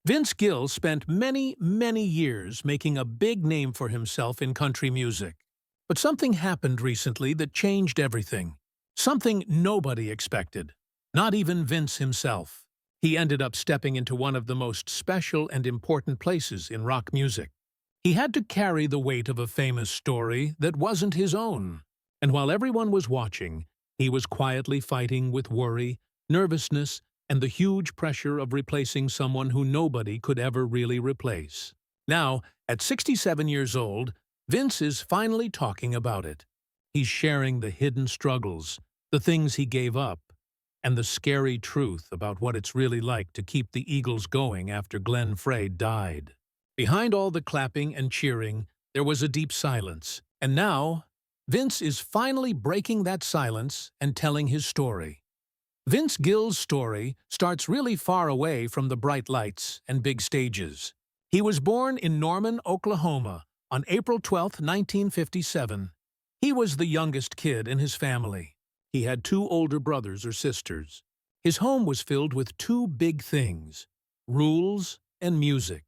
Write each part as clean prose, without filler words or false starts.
Vince Gill spent many years making a big name for himself in country music. But something happened recently that changed everything. Something nobody expected. Not even Vince himself. He ended up stepping into one of the most special and important places in rock music. He had to carry the weight of a famous story that wasn't his own. And while everyone was watching, he was quietly fighting with worry, nervousness, and the huge pressure of replacing someone who nobody could ever really replace. Now, at 67 years old, Vince is finally talking about it. He's sharing the hidden struggles, the things he gave up, and the scary truth about what it's really like to keep the Eagles going after Glenn Frey died. Behind all the clapping and cheering, there was a deep silence. And now, Vince is finally breaking that silence and telling his story. Vince Gill's story starts really far away from the bright lights and big stages. He was born in Norman, Oklahoma, on April 12, 1957. He was the youngest kid in his family. He had two older brothers or sisters. His home was filled with two big things: rules and music.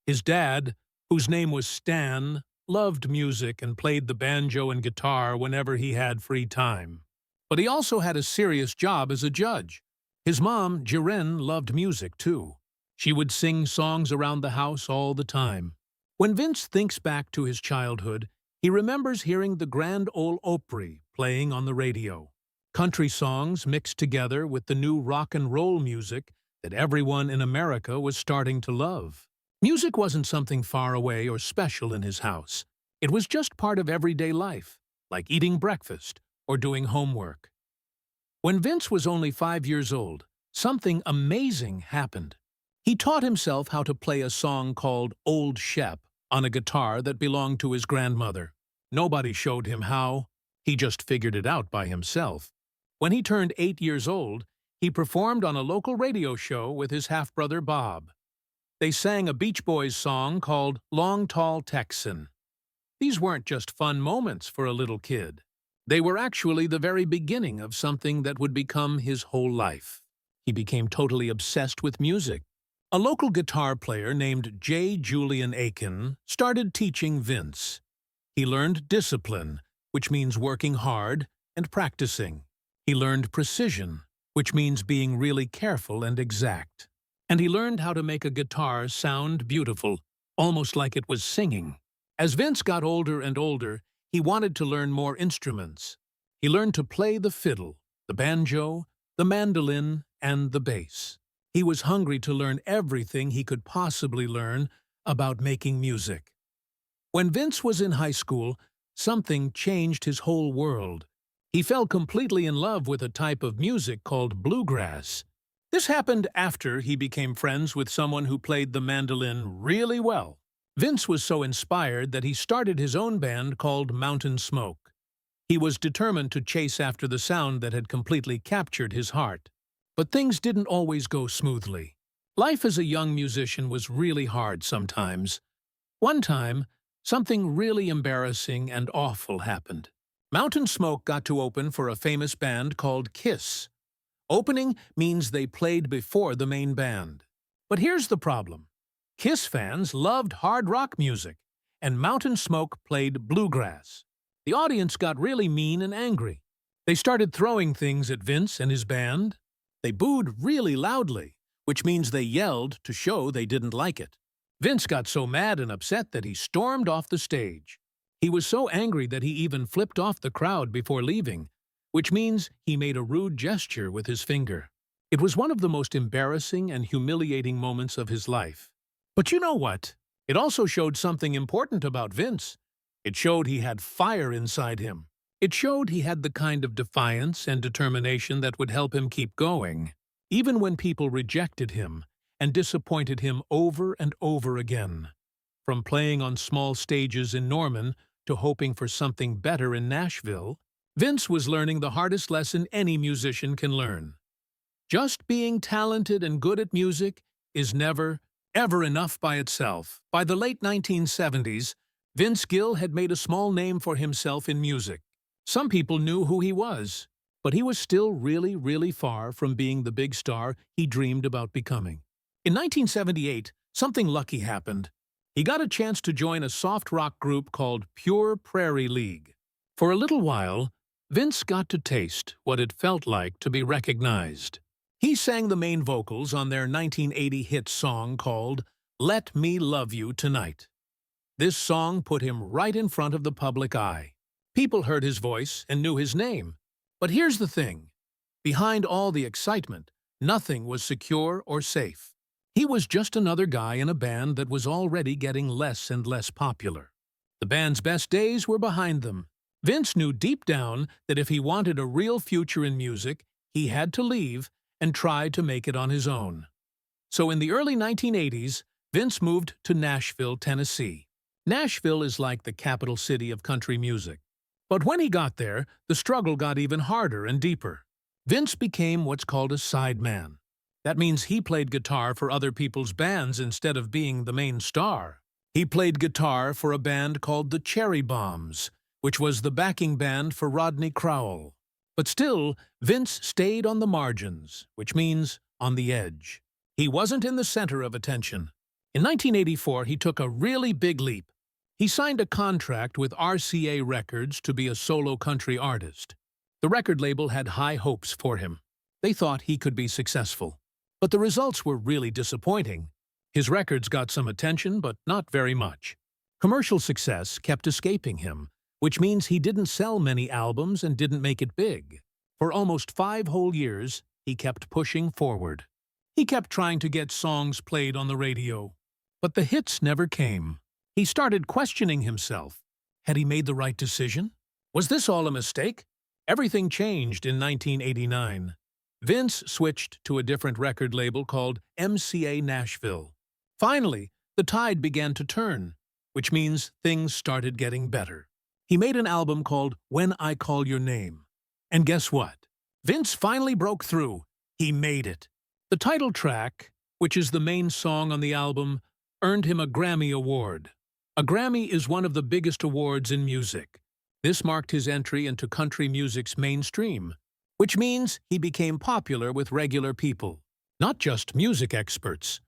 His dad, whose name was Stan, loved music and played the banjo and guitar whenever he had free time. But he also had a serious job as a judge. His mom, Jiren, loved music too. She would sing songs around the house all the time. When Vince thinks back to his childhood, he remembers hearing the Grand Ole Opry playing on the radio. Country songs mixed together with the new rock and roll music that everyone in America was starting to love. Music wasn't something far away or special in his house. It was just part of everyday life, like eating breakfast or doing homework. When Vince was only 5 years old, something amazing happened. He taught himself how to play a song called Old Shep on a guitar that belonged to his grandmother. Nobody showed him how. He just figured it out by himself. When he turned 8 years old, he performed on a local radio show with his half-brother Bob. They sang a Beach Boys song called Long Tall Texan. These weren't just fun moments for a little kid. They were actually the very beginning of something that would become his whole life. He became totally obsessed with music. A local guitar player named J. Julian Aiken started teaching Vince. He learned discipline, which means working hard, and practicing. He learned precision, which means being really careful and exact. And he learned how to make a guitar sound beautiful, almost like it was singing. As Vince got older and older, he wanted to learn more instruments. He learned to play the fiddle, the banjo, the mandolin, and the bass. He was hungry to learn everything he could possibly learn about making music. When Vince was in high school, something changed his whole world. He fell completely in love with a type of music called bluegrass. This happened after he became friends with someone who played the mandolin really well. Vince was so inspired that he started his own band called Mountain Smoke. He was determined to chase after the sound that had completely captured his heart. But things didn't always go smoothly. Life as a young musician was really hard sometimes. One time, something really embarrassing and awful happened. Mountain Smoke got to open for a famous band called Kiss. Opening means they played before the main band. But here's the problem. Kiss fans loved hard rock music, and Mountain Smoke played bluegrass. The audience got really mean and angry. They started throwing things at Vince and his band. They booed really loudly, which means they yelled to show they didn't like it. Vince got so mad and upset that he stormed off the stage. He was so angry that he even flipped off the crowd before leaving, which means he made a rude gesture with his finger. It was one of the most embarrassing and humiliating moments of his life. But you know what? It also showed something important about Vince. It showed he had fire inside him. It showed he had the kind of defiance and determination that would help him keep going, even when people rejected him and disappointed him over and over again. From playing on small stages in Norman to hoping for something better in Nashville, Vince was learning the hardest lesson any musician can learn. Just being talented and good at music is never, ever enough by itself. By the late 1970s, Vince Gill had made a small name for himself in music. Some people knew who he was, but he was still really far from being the big star he dreamed about becoming. In 1978, something lucky happened. He got a chance to join a soft rock group called Pure Prairie League. For a little while, Vince got to taste what it felt like to be recognized. He sang the main vocals on their 1980 hit song called "Let Me Love You Tonight." This song put him right in front of the public eye. People heard his voice and knew his name. But here's the thing. Behind all the excitement, nothing was secure or safe. He was just another guy in a band that was already getting less and less popular. The band's best days were behind them. Vince knew deep down that if he wanted a real future in music, he had to leave and try to make it on his own. So in the early 1980s, Vince moved to Nashville, Tennessee. Nashville is like the capital city of country music. But when he got there, the struggle got even harder and deeper. Vince became what's called a sideman. That means he played guitar for other people's bands instead of being the main star. He played guitar for a band called the Cherry Bombs, which was the backing band for Rodney Crowell. But still, Vince stayed on the margins, which means on the edge. He wasn't in the center of attention. In 1984, he took a really big leap. He signed a contract with RCA Records to be a solo country artist. The record label had high hopes for him. They thought he could be successful. But the results were really disappointing. His records got some attention, but not very much. Commercial success kept escaping him, which means he didn't sell many albums and didn't make it big. For almost 5 whole years, he kept pushing forward. He kept trying to get songs played on the radio. But the hits never came. He started questioning himself. Had he made the right decision? Was this all a mistake? Everything changed in 1989. Vince switched to a different record label called MCA Nashville. Finally, the tide began to turn, which means things started getting better. He made an album called When I Call Your Name. And guess what? Vince finally broke through. He made it. The title track, which is the main song on the album, earned him a Grammy Award. A Grammy is one of the biggest awards in music. This marked his entry into country music's mainstream, which means he became popular with regular people, not just music experts.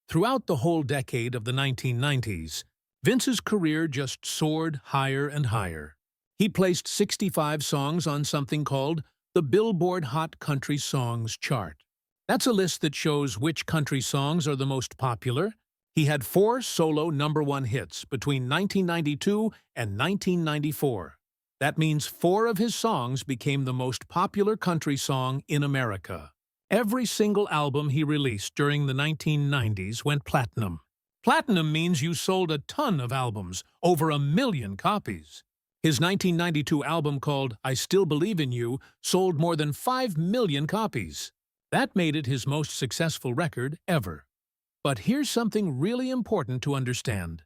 Throughout the whole decade of the 1990s, Vince's career just soared higher and higher. He placed 65 songs on something called the Billboard Hot Country Songs chart. That's a list that shows which country songs are the most popular. He had 4 solo #1 hits between 1992 and 1994. That means 4 of his songs became the most popular country song in America. Every single album he released during the 1990s went platinum. Platinum means you sold a ton of albums, over 1 million copies. His 1992 album called I Still Believe in You sold more than 5 million copies. That made it his most successful record ever. But here's something really important to understand.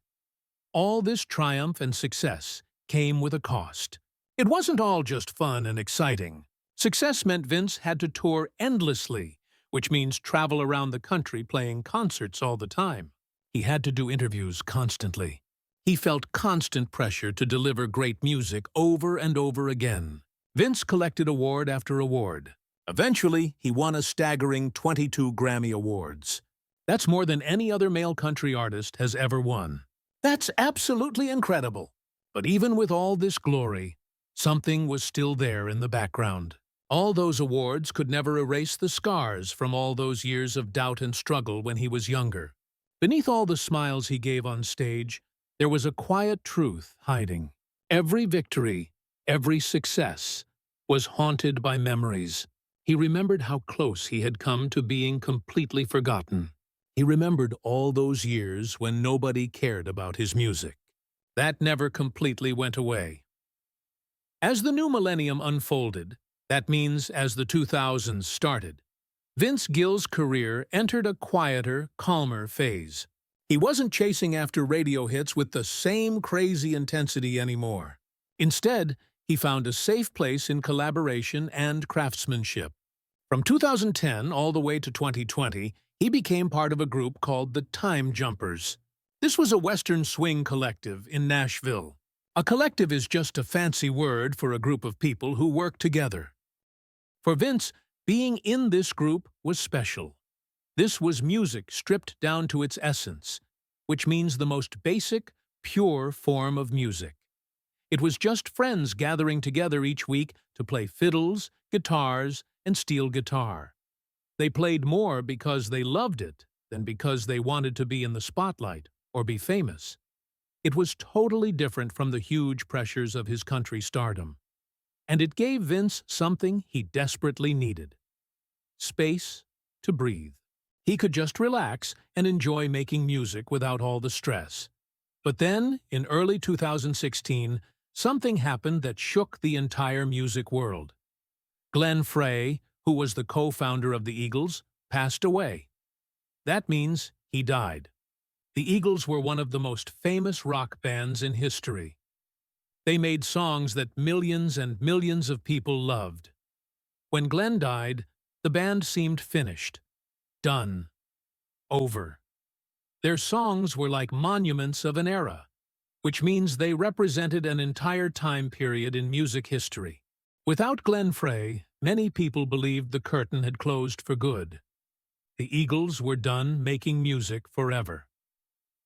All this triumph and success came with a cost. It wasn't all just fun and exciting. Success meant Vince had to tour endlessly, which means travel around the country playing concerts all the time. He had to do interviews constantly. He felt constant pressure to deliver great music over and over again. Vince collected award after award. Eventually, he won a staggering 22 Grammy Awards. That's more than any other male country artist has ever won. That's absolutely incredible. But even with all this glory, something was still there in the background. All those awards could never erase the scars from all those years of doubt and struggle when he was younger. Beneath all the smiles he gave on stage, there was a quiet truth hiding. Every victory, every success, was haunted by memories. He remembered how close he had come to being completely forgotten. He remembered all those years when nobody cared about his music. That never completely went away. As the new millennium unfolded, that means as the 2000s started, Vince Gill's career entered a quieter, calmer phase. He wasn't chasing after radio hits with the same crazy intensity anymore. Instead, he found a safe place in collaboration and craftsmanship. From 2010 all the way to 2020, he became part of a group called the Time Jumpers. This was a Western swing collective in Nashville. A collective is just a fancy word for a group of people who work together. For Vince, being in this group was special. This was music stripped down to its essence, which means the most basic, pure form of music. It was just friends gathering together each week to play fiddles, guitars, and steel guitar. They played more because they loved it than because they wanted to be in the spotlight or be famous. It was totally different from the huge pressures of his country stardom. And it gave Vince something he desperately needed: space to breathe. He could just relax and enjoy making music without all the stress. But then, in early 2016, something happened that shook the entire music world. Glenn Frey, who was the co-founder of the Eagles, passed away. That means he died. The Eagles were one of the most famous rock bands in history. They made songs that millions and millions of people loved. When Glenn died, the band seemed finished, done, over. Their songs were like monuments of an era, which means they represented an entire time period in music history. Without Glenn Frey, many people believed the curtain had closed for good. The Eagles were done making music forever.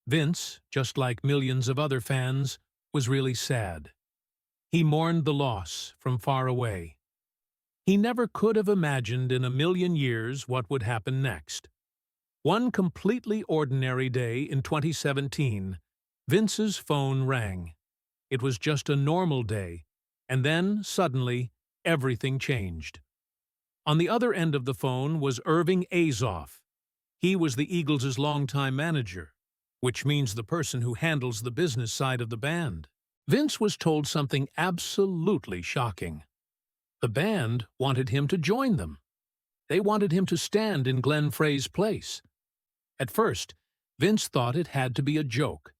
Vince, just like millions of other fans, was really sad. He mourned the loss from far away. He never could have imagined in a million years what would happen next. One completely ordinary day in 2017, Vince's phone rang. It was just a normal day, and then, suddenly, everything changed. On the other end of the phone was Irving Azoff. He was the Eagles' longtime manager, which means the person who handles the business side of the band. Vince was told something absolutely shocking. The band wanted him to join them. They wanted him to stand in Glenn Frey's place. At first, Vince thought it had to be a joke.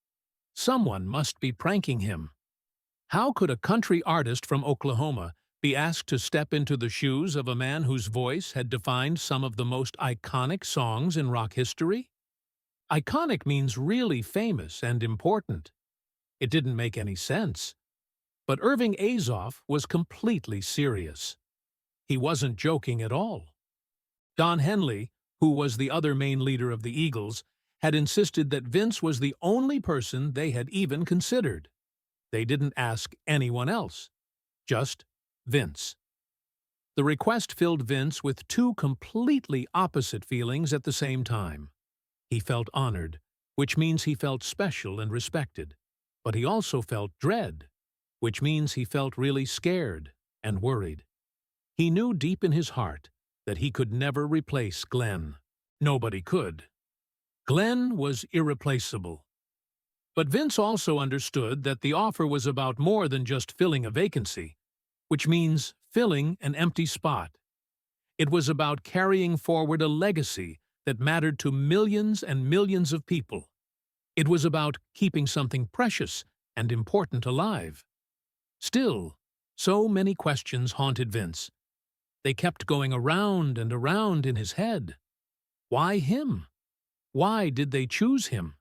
Someone must be pranking him. How could a country artist from Oklahoma be asked to step into the shoes of a man whose voice had defined some of the most iconic songs in rock history? Iconic means really famous and important. It didn't make any sense. But Irving Azoff was completely serious. He wasn't joking at all. Don Henley, who was the other main leader of the Eagles, had insisted that Vince was the only person they had even considered. They didn't ask anyone else. Just Vince. The request filled Vince with two completely opposite feelings at the same time. He felt honored, which means he felt special and respected. But he also felt dread, which means he felt really scared and worried. He knew deep in his heart that he could never replace Glenn. Nobody could. Glenn was irreplaceable. But Vince also understood that the offer was about more than just filling a vacancy, which means filling an empty spot. It was about carrying forward a legacy that mattered to millions and millions of people. It was about keeping something precious and important alive. Still, so many questions haunted Vince. They kept going around and around in his head. Why him? Why did they choose him?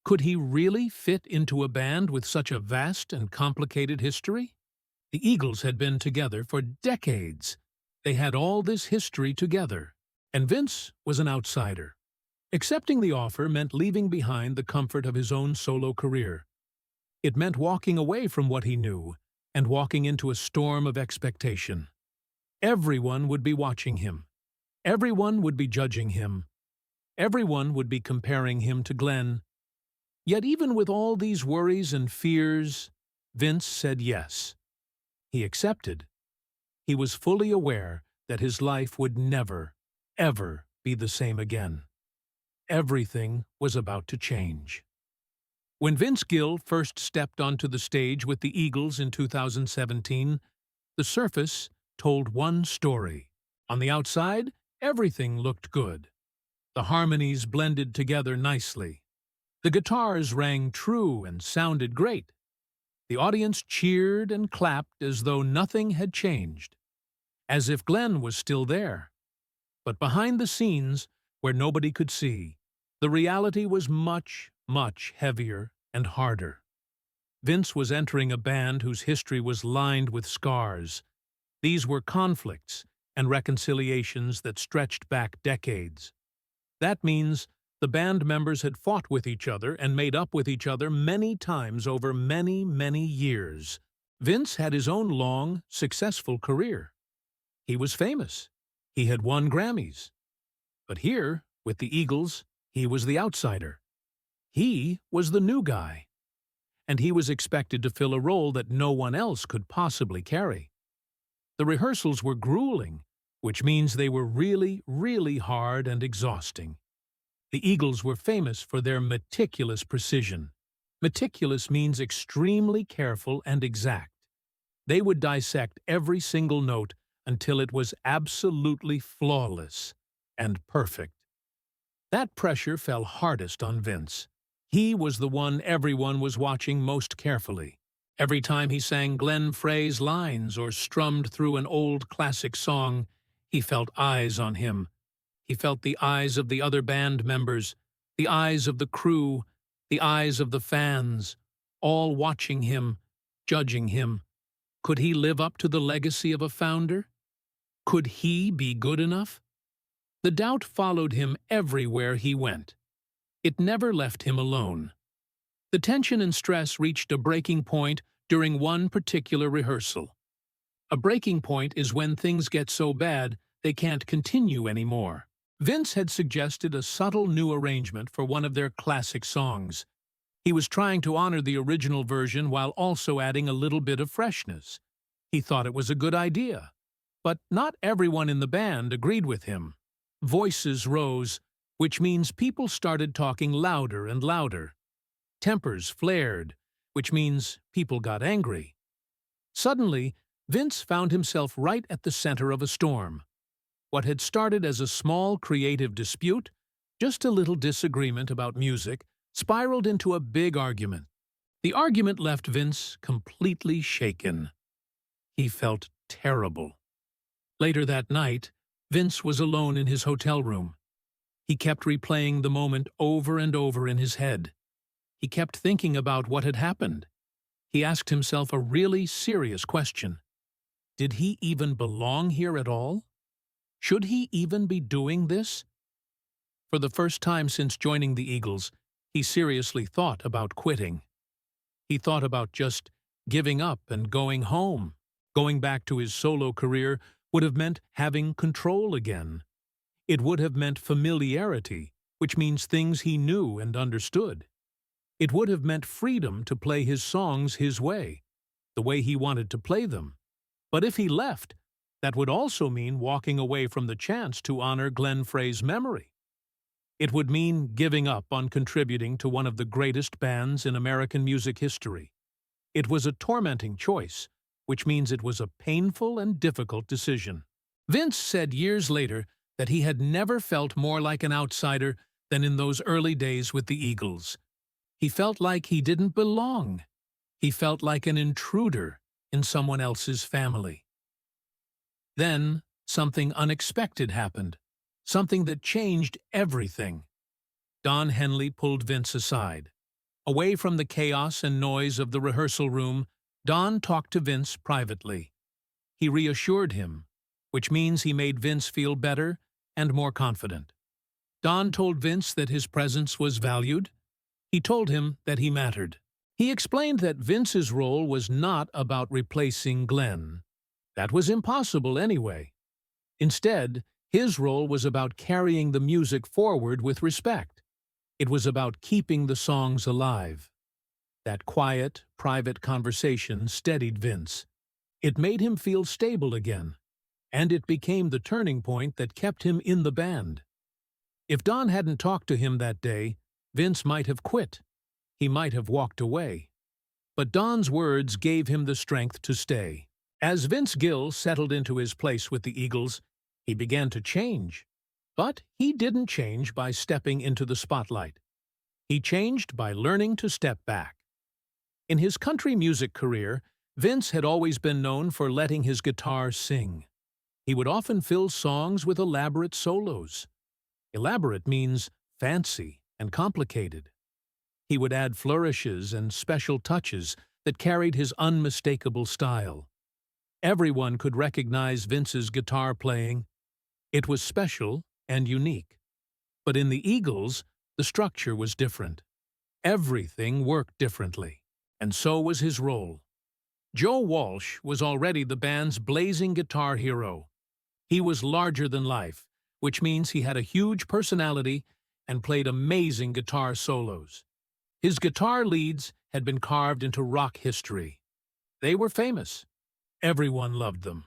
Could he really fit into a band with such a vast and complicated history? The Eagles had been together for decades. They had all this history together, and Vince was an outsider. Accepting the offer meant leaving behind the comfort of his own solo career. It meant walking away from what he knew and walking into a storm of expectation. Everyone would be watching him. Everyone would be judging him. Everyone would be comparing him to Glenn. Yet even with all these worries and fears, Vince said yes. He accepted. He was fully aware that his life would never, ever be the same again. Everything was about to change. When Vince Gill first stepped onto the stage with the Eagles in 2017, the surface told one story. On the outside, everything looked good. The harmonies blended together nicely. The guitars rang true and sounded great. The audience cheered and clapped as though nothing had changed, as if Glenn was still there. But behind the scenes, where nobody could see, the reality was much, much heavier and harder. Vince was entering a band whose history was lined with scars. These were conflicts and reconciliations that stretched back decades. That means the band members had fought with each other and made up with each other many times over many, many years. Vince had his own long, successful career. He was famous. He had won Grammys. But here, with the Eagles, he was the outsider. He was the new guy. And he was expected to fill a role that no one else could possibly carry. The rehearsals were grueling, which means they were really, really hard and exhausting. The Eagles were famous for their meticulous precision. Meticulous means extremely careful and exact. They would dissect every single note until it was absolutely flawless and perfect. That pressure fell hardest on Vince. He was the one everyone was watching most carefully. Every time he sang Glenn Frey's lines or strummed through an old classic song, he felt eyes on him. He felt the eyes of the other band members, the eyes of the crew, the eyes of the fans, all watching him, judging him. Could he live up to the legacy of a founder? Could he be good enough? The doubt followed him everywhere he went. It never left him alone. The tension and stress reached a breaking point during one particular rehearsal. A breaking point is when things get so bad they can't continue anymore. Vince had suggested a subtle new arrangement for one of their classic songs. He was trying to honor the original version while also adding a little bit of freshness. He thought it was a good idea. But not everyone in the band agreed with him. Voices rose, which means people started talking louder and louder. Tempers flared, which means people got angry. Suddenly, Vince found himself right at the center of a storm. What had started as a small creative dispute, just a little disagreement about music, spiraled into a big argument. The argument left Vince completely shaken. He felt terrible. Later that night, Vince was alone in his hotel room. He kept replaying the moment over and over in his head. He kept thinking about what had happened. He asked himself a really serious question. Did he even belong here at all? Should he even be doing this? For the first time since joining the Eagles, he seriously thought about quitting. He thought about just giving up and going home. Going back to his solo career would have meant having control again. It would have meant familiarity, which means things he knew and understood. It would have meant freedom to play his songs his way, the way he wanted to play them. But if he left, that would also mean walking away from the chance to honor Glenn Frey's memory. It would mean giving up on contributing to one of the greatest bands in American music history. It was a tormenting choice, which means it was a painful and difficult decision. Vince said years later that he had never felt more like an outsider than in those early days with the Eagles. He felt like he didn't belong. He felt like an intruder in someone else's family. Then, something unexpected happened, something that changed everything. Don Henley pulled Vince aside. Away from the chaos and noise of the rehearsal room, Don talked to Vince privately. He reassured him, which means he made Vince feel better and more confident. Don told Vince that his presence was valued. He told him that he mattered. He explained that Vince's role was not about replacing Glenn. That was impossible anyway. Instead, his role was about carrying the music forward with respect. It was about keeping the songs alive. That quiet, private conversation steadied Vince. It made him feel stable again, and it became the turning point that kept him in the band. If Don hadn't talked to him that day, Vince might have quit. He might have walked away. But Don's words gave him the strength to stay. As Vince Gill settled into his place with the Eagles, he began to change. But he didn't change by stepping into the spotlight. He changed by learning to step back. In his country music career, Vince had always been known for letting his guitar sing. He would often fill songs with elaborate solos. Elaborate means fancy and complicated. He would add flourishes and special touches that carried his unmistakable style. Everyone could recognize Vince's guitar playing. It was special and unique. But in the Eagles, the structure was different. Everything worked differently, and so was his role. Joe Walsh was already the band's blazing guitar hero. He was larger than life, which means he had a huge personality and played amazing guitar solos. His guitar leads had been carved into rock history. They were famous. Everyone loved them.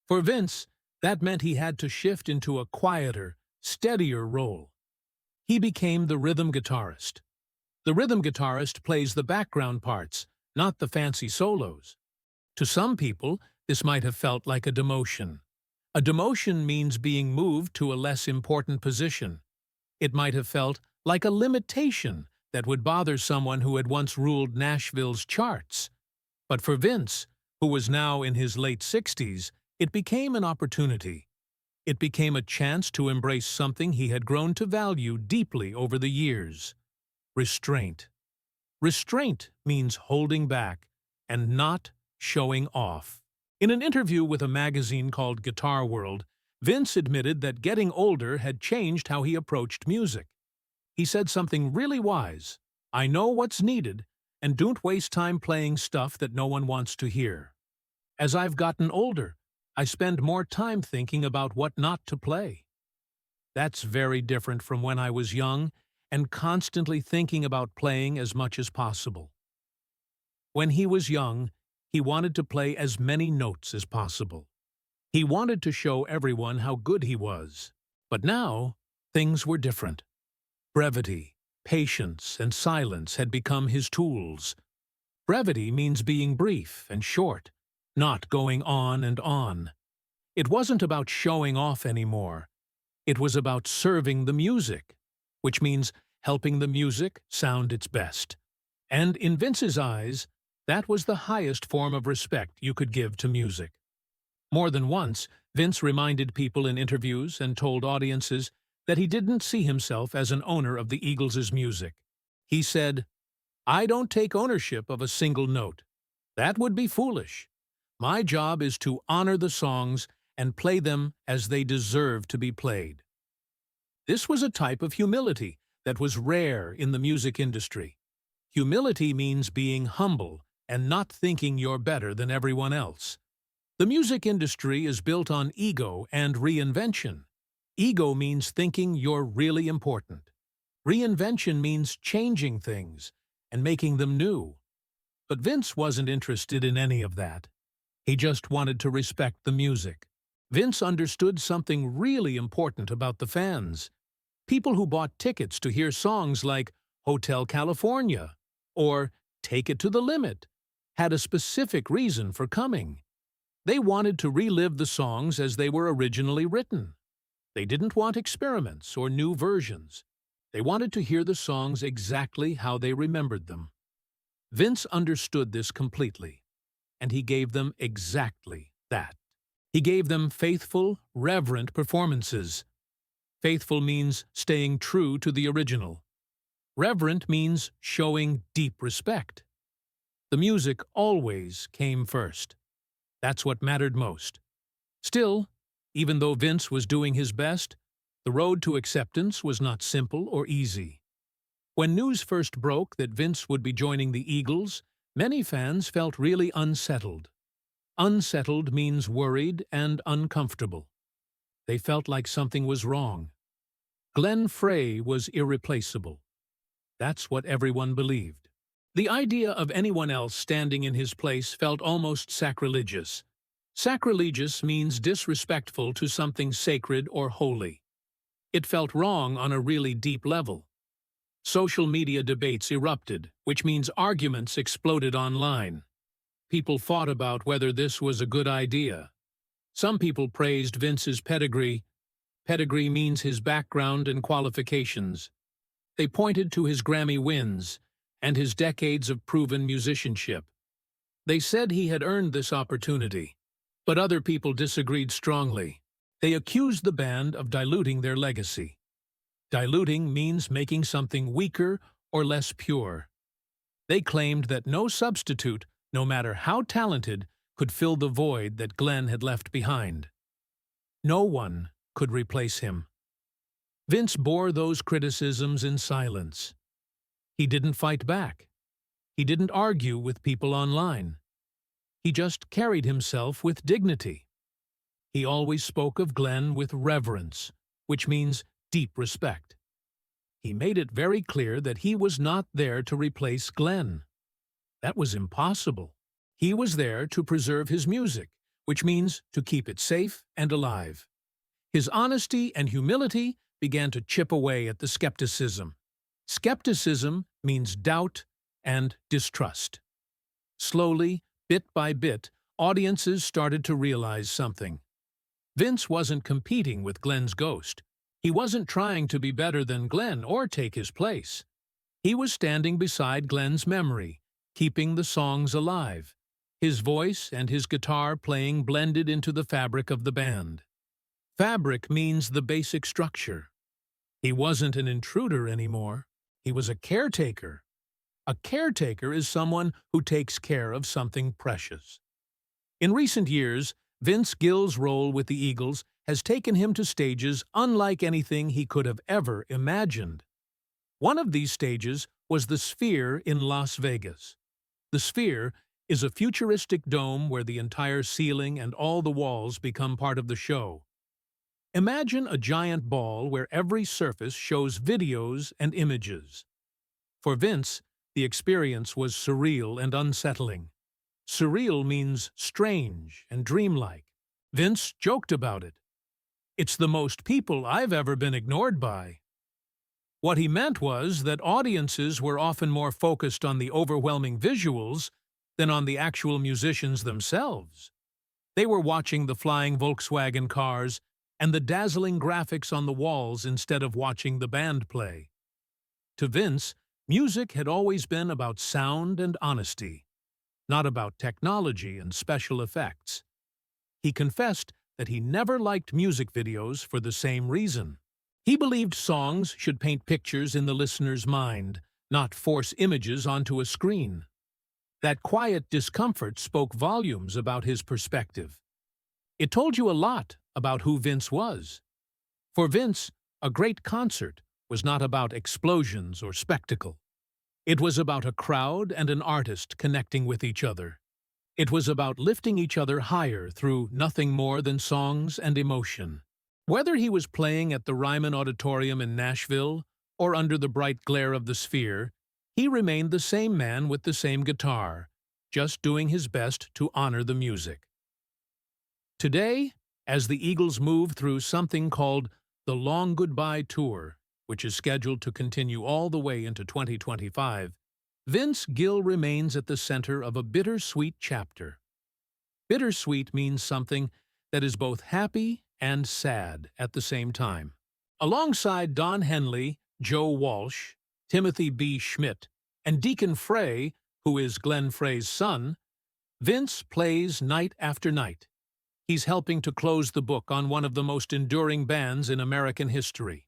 For Vince, that meant he had to shift into a quieter, steadier role. He became the rhythm guitarist. The rhythm guitarist plays the background parts, not the fancy solos. To some people, this might have felt like a demotion. A demotion means being moved to a less important position. It might have felt like a limitation that would bother someone who had once ruled Nashville's charts. But for Vince, who was now in his late 60s, it became an opportunity. It became a chance to embrace something he had grown to value deeply over the years: restraint. Restraint means holding back and not showing off. In an interview with a magazine called Guitar World, Vince admitted that getting older had changed how he approached music. He said something really wise: "I know what's needed, and don't waste time playing stuff that no one wants to hear. As I've gotten older, I spend more time thinking about what not to play." That's very different from when I was young and constantly thinking about playing as much as possible. When he was young, he wanted to play as many notes as possible. He wanted to show everyone how good he was. But now, things were different. Brevity, patience, and silence had become his tools. Brevity means being brief and short, not going on and on. It wasn't about showing off anymore. It was about serving the music, which means helping the music sound its best. And in Vince's eyes, that was the highest form of respect you could give to music. More than once, Vince reminded people in interviews and told audiences that he didn't see himself as an owner of the Eagles' music. He said, "I don't take ownership of a single note. That would be foolish. My job is to honor the songs and play them as they deserve to be played." This was a type of humility that was rare in the music industry. Humility means being humble and not thinking you're better than everyone else. The music industry is built on ego and reinvention. Ego means thinking you're really important. Reinvention means changing things and making them new. But Vince wasn't interested in any of that. He just wanted to respect the music. Vince understood something really important about the fans. People who bought tickets to hear songs like Hotel California or Take It to the Limit had a specific reason for coming. They wanted to relive the songs as they were originally written. They didn't want experiments or new versions. They wanted to hear the songs exactly how they remembered them. Vince understood this completely, and he gave them exactly that. He gave them faithful, reverent performances. Faithful means staying true to the original. Reverent means showing deep respect. The music always came first. That's what mattered most. Still, even though Vince was doing his best, the road to acceptance was not simple or easy. When news first broke that Vince would be joining the Eagles, many fans felt really unsettled. Unsettled means worried and uncomfortable. They felt like something was wrong. Glenn Frey was irreplaceable. That's what everyone believed. The idea of anyone else standing in his place felt almost sacrilegious. Sacrilegious means disrespectful to something sacred or holy. It felt wrong on a really deep level. Social media debates erupted, which means arguments exploded online. People fought about whether this was a good idea. Some people praised Vince's pedigree. Pedigree means his background and qualifications. They pointed to his Grammy wins and his decades of proven musicianship. They said he had earned this opportunity. But other people disagreed strongly. They accused the band of diluting their legacy. Diluting means making something weaker or less pure. They claimed that no substitute, no matter how talented, could fill the void that Glenn had left behind. No one could replace him. Vince bore those criticisms in silence. He didn't fight back. He didn't argue with people online. He just carried himself with dignity. He always spoke of Glenn with reverence, which means deep respect. He made it very clear that he was not there to replace Glenn. That was impossible. He was there to preserve his music, which means to keep it safe and alive. His honesty and humility began to chip away at the skepticism. Skepticism means doubt and distrust. Slowly, bit by bit, audiences started to realize something. Vince wasn't competing with Glenn's ghost. He wasn't trying to be better than Glenn or take his place. He was standing beside Glenn's memory, keeping the songs alive. His voice and his guitar playing blended into the fabric of the band. Fabric means the basic structure. He wasn't an intruder anymore. He was a caretaker. A caretaker is someone who takes care of something precious. In recent years, Vince Gill's role with the Eagles has taken him to stages unlike anything he could have ever imagined. One of these stages was the Sphere in Las Vegas. The Sphere is a futuristic dome where the entire ceiling and all the walls become part of the show. Imagine a giant ball where every surface shows videos and images. For Vince, the experience was surreal and unsettling. Surreal means strange and dreamlike. Vince joked about it. "It's the most people I've ever been ignored by." What he meant was that audiences were often more focused on the overwhelming visuals than on the actual musicians themselves. They were watching the flying Volkswagen cars and the dazzling graphics on the walls instead of watching the band play. To Vince, music had always been about sound and honesty, not about technology and special effects. He confessed that he never liked music videos for the same reason. He believed songs should paint pictures in the listener's mind, not force images onto a screen. That quiet discomfort spoke volumes about his perspective. It told you a lot about who Vince was. For Vince, a great concert was not about explosions or spectacle. It was about a crowd and an artist connecting with each other. It was about lifting each other higher through nothing more than songs and emotion. Whether he was playing at the Ryman Auditorium in Nashville or under the bright glare of the Sphere, he remained the same man with the same guitar, just doing his best to honor the music. Today, as the Eagles move through something called the Long Goodbye Tour, which is scheduled to continue all the way into 2025, Vince Gill remains at the center of a bittersweet chapter. Bittersweet means something that is both happy and sad at the same time. Alongside Don Henley, Joe Walsh, Timothy B. Schmidt, and Deacon Frey, who is Glenn Frey's son, Vince plays night after night. He's helping to close the book on one of the most enduring bands in American history.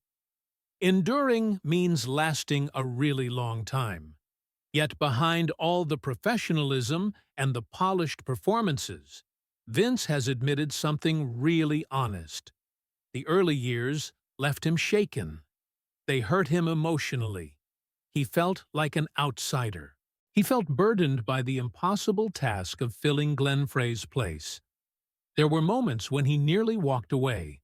Enduring means lasting a really long time. Yet behind all the professionalism and the polished performances, Vince has admitted something really honest. The early years left him shaken. They hurt him emotionally. He felt like an outsider. He felt burdened by the impossible task of filling Glenn Frey's place. There were moments when he nearly walked away.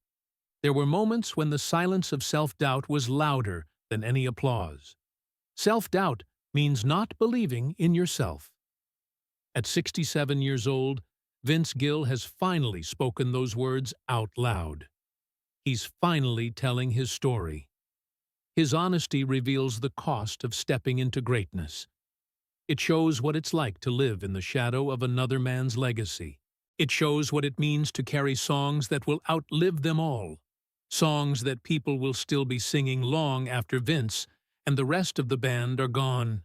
There were moments when the silence of self-doubt was louder than any applause. Self-doubt means not believing in yourself. At 67 years old, Vince Gill has finally spoken those words out loud. He's finally telling his story. His honesty reveals the cost of stepping into greatness. It shows what it's like to live in the shadow of another man's legacy. It shows what it means to carry songs that will outlive them all. Songs that people will still be singing long after Vince and the rest of the band are gone.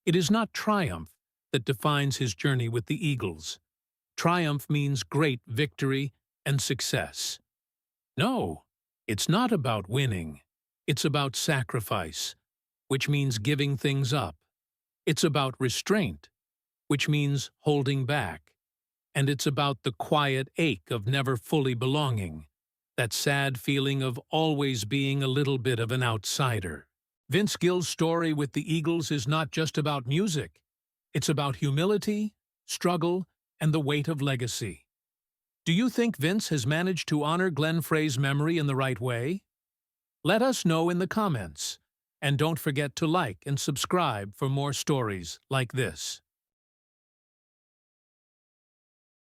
It is not triumph that defines his journey with the Eagles. Triumph means great victory and success. No, it's not about winning. It's about sacrifice, which means giving things up. It's about restraint, which means holding back. And it's about the quiet ache of never fully belonging. that sad feeling of always being a little bit of an outsider. Vince Gill's story with the Eagles is not just about music. It's about humility, struggle, and the weight of legacy. Do you think Vince has managed to honor Glenn Frey's memory in the right way? Let us know in the comments. And don't forget to like and subscribe for more stories like this.